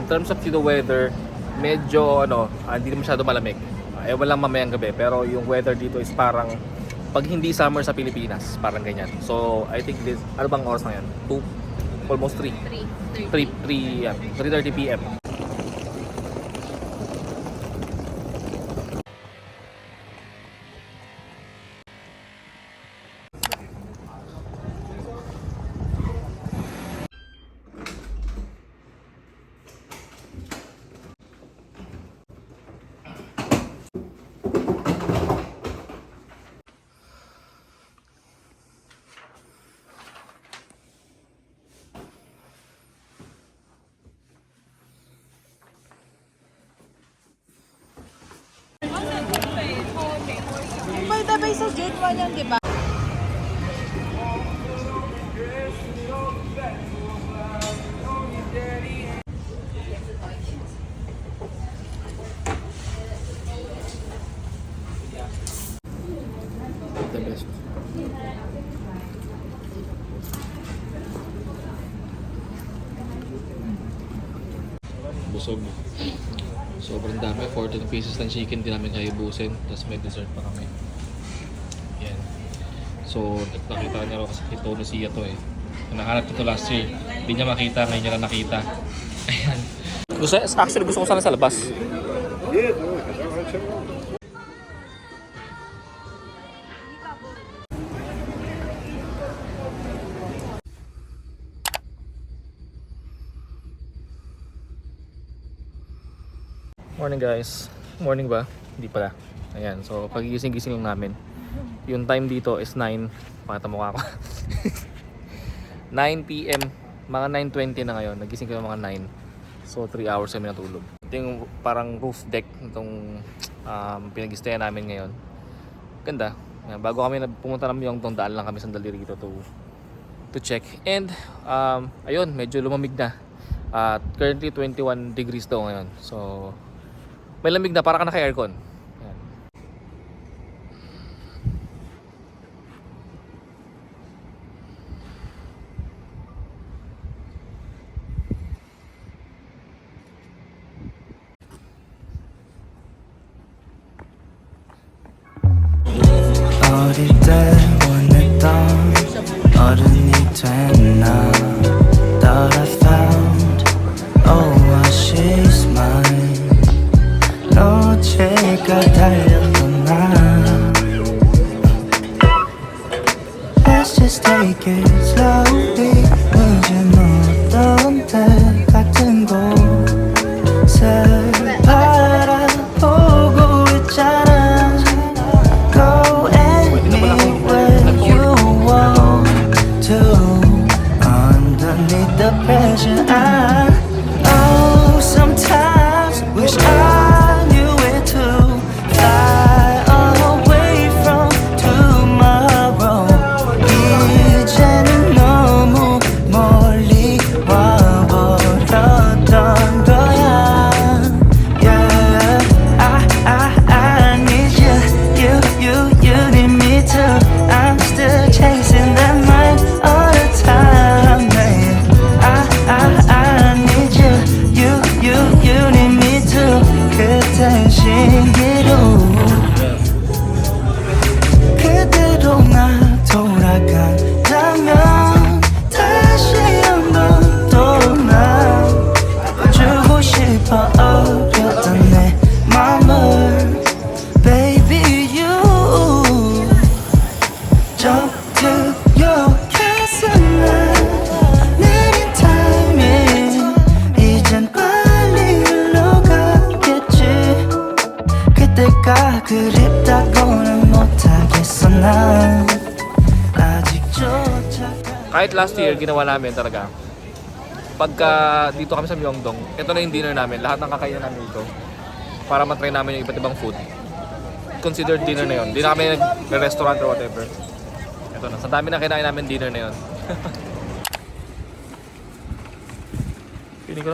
In terms of the weather, medyo hindi masyado malamig. Ewan lang mamayang gabi, pero yung weather dito is parang pag hindi summer sa Pilipinas, parang ganyan. So I think this, ano bang oras ngayon? 2, almost 3. 3:30 PM. By the way, sa June 1 yan, di ba? The best. Busog. Sobrang dami. 14 pieces ng chicken, di namin kaya ubusin. Tapos may dessert pa kami. Yan. So, nakita niya raw kasi kay Tony Sia to eh. Nahanap ko to last year. Hindi niya makita, ngayon niya lang nakita. Ayan. Actually, gusto ko sana sa labas. Morning guys. Morning ba? Hindi pala. Ayan, so pagigising-gising lang namin. Yung time dito is 9. Pakita mukha ko. 9 PM. Mga 9:20 na ngayon. Nagising ko mga 9. So 3 hours kami natulog. Ito yung parang roof deck nitong pinag-stayan namin ngayon. Ganda. Ayan, bago kami pumunta ng Myeongdong, daan lang kami sandali rito to check. And ayun, medyo lumamig na. Currently 21 degrees daw ngayon. So may lamig na, para ka naka-aircon. Ayan. 어릴 때 원했던 어른이 됐나 Thought I found oh she's mine 너제가 달렸던 나 Let's just take it slowly 이젠 어떤 때 같은 곳을 바라보고 있잖아 Go anywhere you want to Underneath the pressure oh sometimes wish I knew it too Fly away from tomorrow 이제는 너무 멀리 와버렸던 거야 Yeah I need you need me too I'm still chasing that mind all the time man I need you need me too 그땐 신기루 그대로 나 돌아간다면 다시 한번 또나 주고 싶어 어렸던 내 맘을 Baby you Jump to your 가슴에 내린 timing 이젠 빨리 흘러가겠지 그때가 그립다고는 못하겠어 난 아직조차 Kahit last year, ginawa namin talaga. Pagka dito kami sa Myeongdong, ito na yung dinner namin. Lahat ng kakainin namin dito. Para matry namin yung iba't ibang food. Considered dinner na yun. Hindi na kami nag-restaurant or whatever. Ito na. Sa dami na kinain namin dinner na yun. Piling ko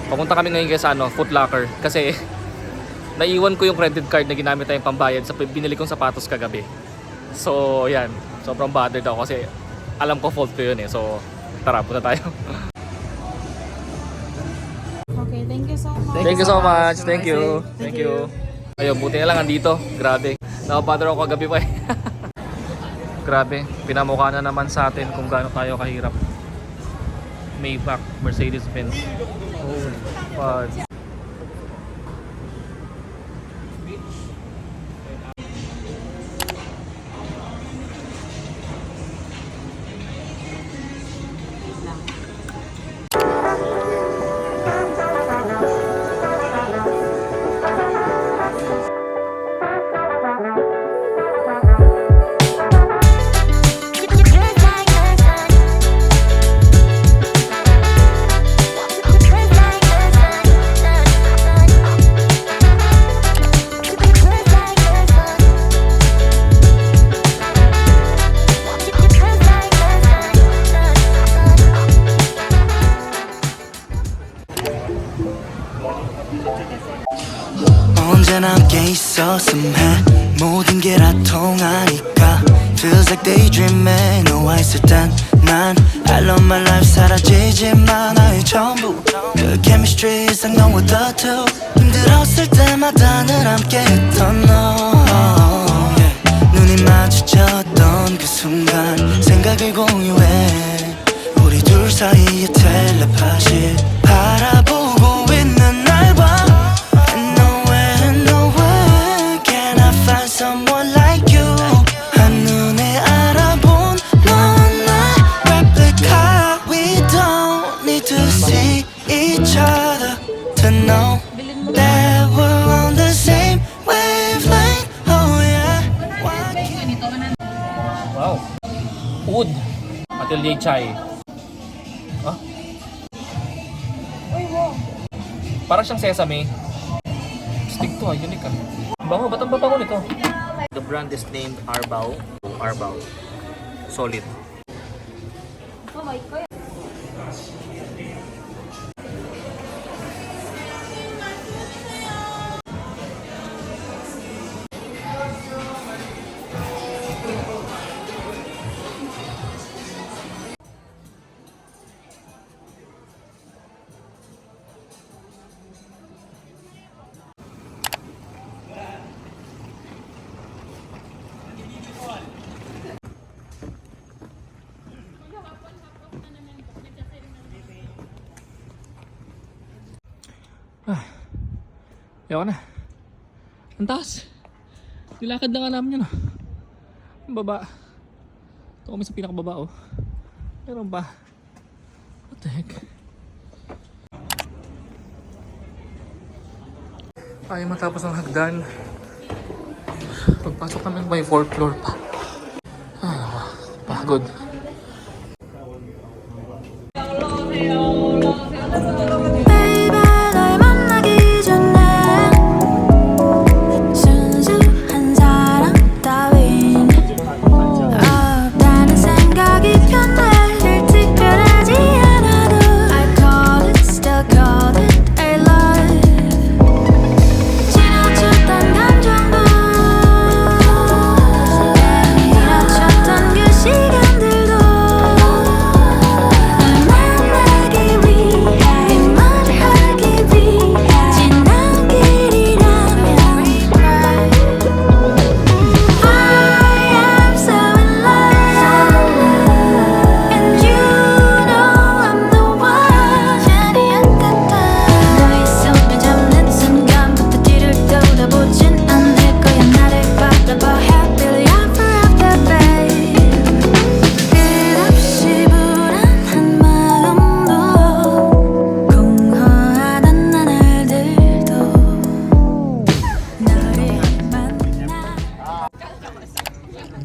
Papunta kami ngayon guys sa Foot Locker kasi naiwan ko yung credit card na ginamit tayong pambayad sa binili kong sapatos kagabi. So, yan. Sobrang bothered ako kasi alam ko fault ko yun eh. So, tara, punta tayo. Okay, thank you so much. Thank you so much. Thank you. Thank you. Ayun, buti na lang andito. Grabe. Nakabother ako kagabi pa eh. Grabe. Pinamukha na naman sa atin kung gaano tayo kahirap. Maybach, Mercedes-Benz. Holy fuck. 언제나 함께 있었음 해 모든 게 다 통하니까 Feels like daydreaming 너와 있을 땐난 I love my life 사라지지만 나의 전부 그 chemistry 이상 너와 the two 힘들었을 때마다 늘 함께 했던 너 yeah. 눈이 마주쳤던 그 순간 생각을 공유해 우리 둘 사이의 텔레파시 바라보고 있는 날 봐 Someone like you 한눈에 알아본 넌 나 replica We don't need to see each other To know that we're on the same wavelength Oh yeah Wow. Wood. Atelier Chai. Ah? Parang siyang sesame. Stick to unique ah. Bango, ba't ang babango nito? The brand is named Arbao. Arbao. Solid. Yawa na. Ang taas. Nilakad na nga namin yun. Ang baba. Ito kami sa pinakababa oh. Meron ba? What the heck? Ay matapos ang hagdan. Pagpasok namin may 4th floor pa. Ay naku. Pagod.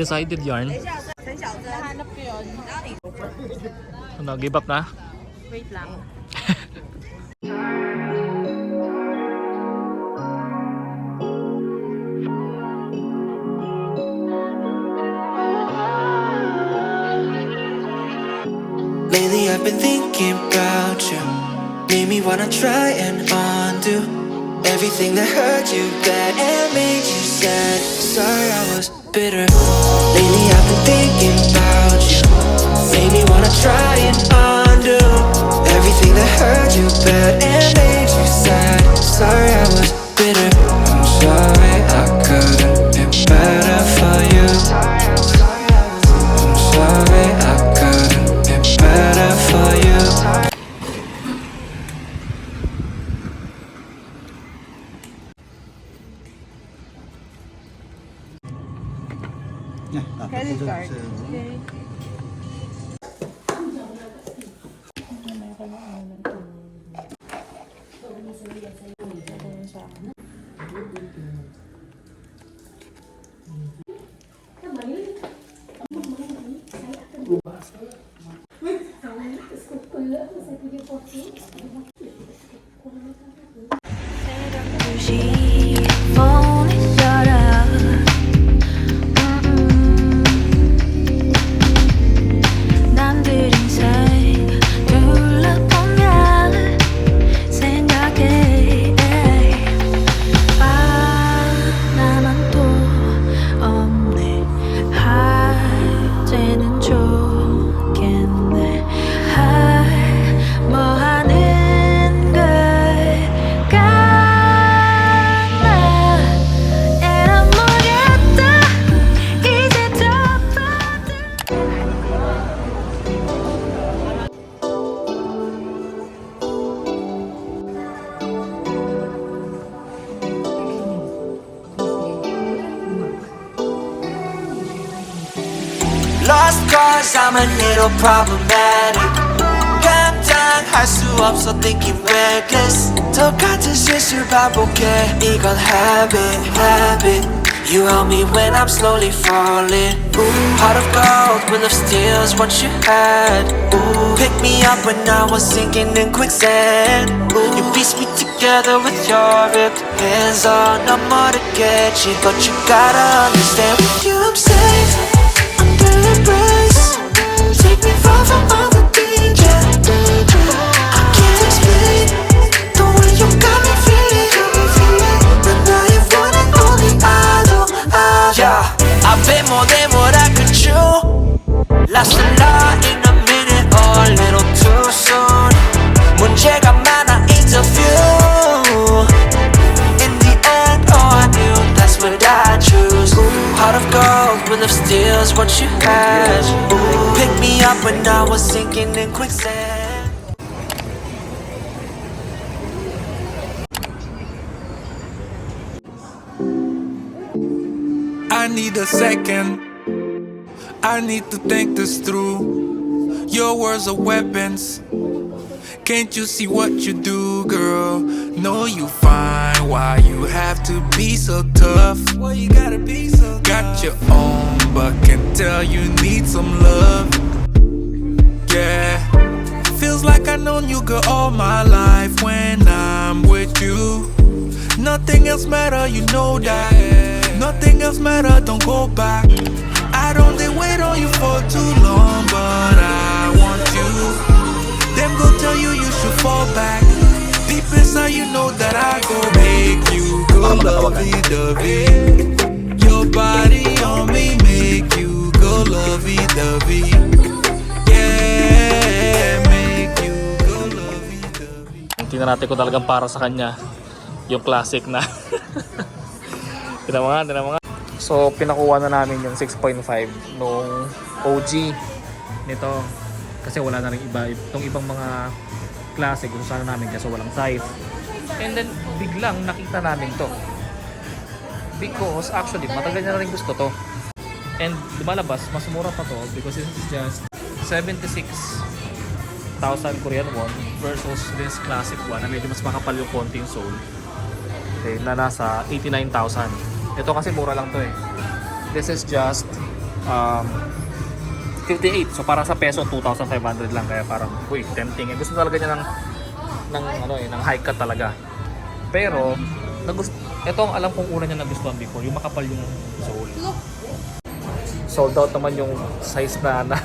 Decided yarn. Nahanap ko yun. Ano, give up na? Wait lang. Lately I've been thinking about you Made me wanna try and undo everything that hurt you bad and made you sad. Sorry I was bitter. Lately I've been thinking about you. Made me wanna try and undo everything that hurt you bad and made you sad. Sorry I was bitter. I'm sorry I couldn't be better for you. I'm sorry I couldn't be better for you. Credit card. 남들 인생 둘러보면 생각해 나만 또 없네 이제는 좋겠네 뭐 하는 걸까 에라 모르겠다 이제 덮어둔 Lost cause I'm a little problematic. 감당할 수 없어 thinking reckless. 똑같은 실수 반복해. 이건 habit. You help me when I'm slowly falling. Heart of gold, will of steel is what you had. Pick me up when I was sinking in quicksand. You piece me together with your ripped hands on. I'm more to get you, but you gotta understand. With you I'm safe. Embrace. Take me far from all the danger. I can't explain the way you got me feeling. 난 나의 one and only idol. Yeah, I've been more than what I could chew. Lost a lot in a minute or a little too soon. 문제가 많아 interview. In the end, all I knew that's what I choose. Heart of gold, will of steel is what you had. Pick me up when I was sinking in quicksand. I need a second. I need to think this through. Your words are weapons. Can't you see what you do, girl? Know you fine. Why you have to be so tough? Why you gotta be so tough? Got your own, but can tell you need some love. Yeah. Feels like I've known you, girl, all my life. When I'm with you, nothing else matter, you know that. Nothing else matter, don't go back. I don't dare wait on you for too long, but I want you. Them go tell you you should fall back. Deep inside you know that I go make you go lovey-dovey. Your body on me make you go lovey-dovey. Yeah, make you go lovey-dovey. Tingnan natin kung talagang para sa kanya yung classic na. Tingnan mo nga. So, pinakuha na namin yung 6.5 nung OG nito. Kasi wala na rin iba. Itong ibang mga klase, gusto sana namin kasi walang size. And then, biglang nakita namin to. Because, actually, matagal na rin gusto to. And, lumalabas, mas mura pa to because this is just 76,000 Korean won versus this classic one na medyo mas makapal yung konting sole. Okay, na nasa 89,000. Ito kasi mura lang to eh. This is just 58. So para sa peso 2,500 lang, kaya parang uy, tempting. Eh. Gusto talaga niya ng high cut talaga. Pero ito ang alam kong una niya nagustuhan before, yung makapal yung sole. Sold out naman yung size na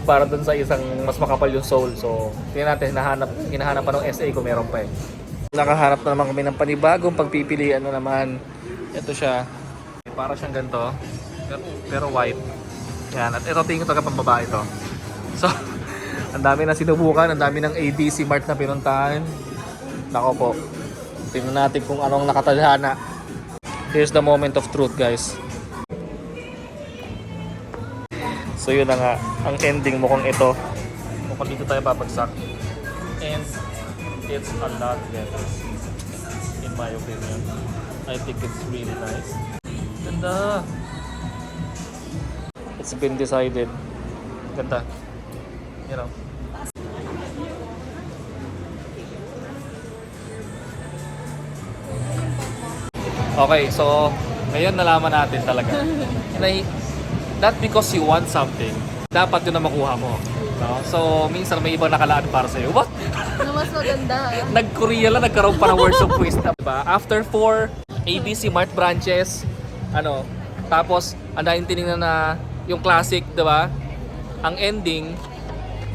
para dun sa isang mas makapal yung sole. So, tingnan natin, hinahanap pa ng SA kung meron pa eh. Nakahanap na naman kami ng panibagong pagpipilian na naman. Ito siya. Para siyang ganito, pero white. Yan, at ito tingin ko talaga pang babae ito. So, ang dami na sinubukan, ang dami ng ABC Mart na pinuntahan. Nako po, tingnan natin kung anong nakatadhana. Here's the moment of truth, guys. So yun na nga, ang ending mukhang ito. Mukhang dito tayo babagsak. And it's a lot better, in my opinion. I think it's really nice. Ganda! It's been decided. Ganda. You know. Okay, so ngayon nalaman natin talaga. And not because you want something, dapat yun na makuha mo. No? So, minsan may ibang nakalaan para sa'yo. What? Na mas maganda. Nag-Korea lang, nagkaroon pa ng words of wisdom. Diba? After 4 ABC Mart branches, tapos, ang dahil tinignan na yung classic, diba? Ang ending,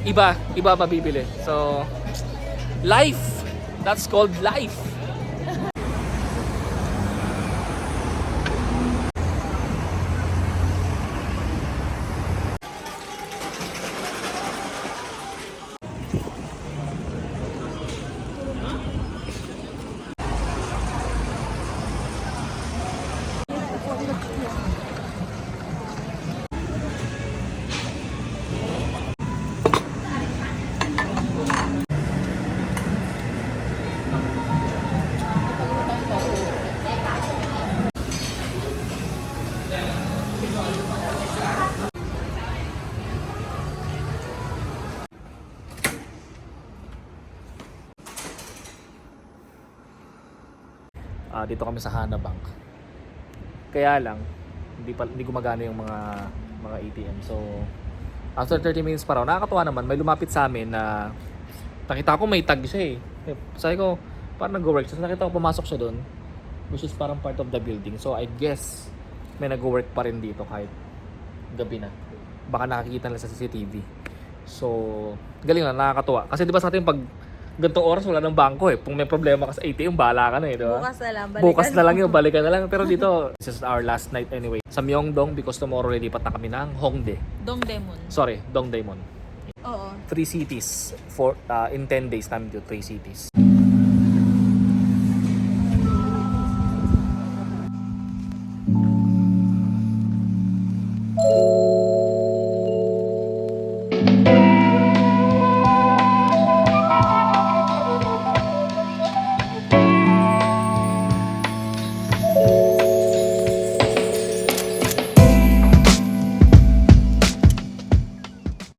iba mabibili. So, life! That's called life! Dito kami sa Hana Bank. Kaya lang hindi gumagana yung mga ATM. So after 30 minutes pa raw, nakakatuwa naman, may lumapit sa amin na nakita ko may tag siya eh. Sabi ko, parang nag-work siya. So, nakita ko pumasok siya doon, which is parang part of the building. So I guess may nag-work pa rin dito kahit gabi na. Baka nakakita nila sa CCTV. So galing lang, nakakatuwa. Kasi di ba sa atin pag ganitong oras wala ng bangko eh. Kung may problema ka sa ATM, bahala ka na eh, di ba? Bukas na lang, balikan. Bukas na lang yun, balikan na lang. Pero dito, this is our last night anyway. Sa Myeongdong, because tomorrow lilipat na kami ng Hongdae. Dongdaemun. Sorry, Dongdaemun. Oo. 3 cities. In 10 days namin dito, 3 cities.